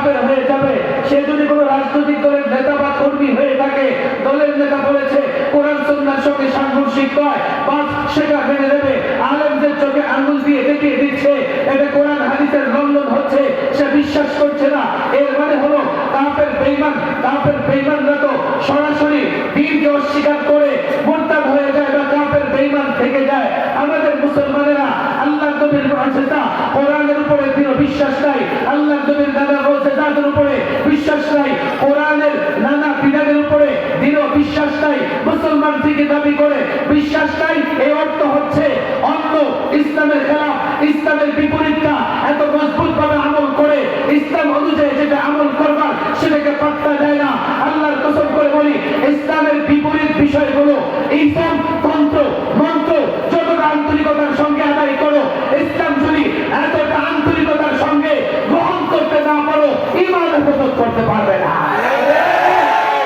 কাফের হয়ে যাবে। সে যদি কোনো রাজনৈতিক দলের নেতা বা কর্মী হয়ে থাকে, দলের নেতা বলেছে কোরআন সুন্নাহর সঙ্গে সাংঘর্ষিক নয়, বাস সেটা মেনে নেবে। আলেমদের চোখে আঙ্গুল দিয়ে দেখিয়ে দিচ্ছে এটা কোরআন হাদিসের লঙ্ঘন হচ্ছে, সে বিশ্বাস করছে না। এর মানে হলো কাফের বেঈমান। কাফের বেঈমানরা তো সরাসরি দ্বীনকে অস্বীকার করে মুরতাদ হয়ে যায় বা কাফের বেঈমান থেকে যায়। আমাদের মুসলমানেরা আল্লাহর নবীর মুআজিজা কোরআনের উপরে দৃঢ় বিশ্বাস নাই, আল্লাহর নবীর নানা মুআজিজাতের উপরে বিশ্বাস নাই, কোরআনের নানা বিধানের উপরে দৃঢ় বিশ্বাস নাই, মুসলমান থেকে দাবি করে বিশ্বাস নাই। এই অর্থ হচ্ছে অন্য ইসলামের খেলাফ, ইসলামের বিপরীতটা এত মজবুত ভাবে আমল করে ইসলাম অনুযায়ী যেটা আমল করবার সেটাকে পাত্তা দেয় না। আল্লাহর কসম করে বলি, ইসলামের বিপরীত বিষয়গুলো ইসলাম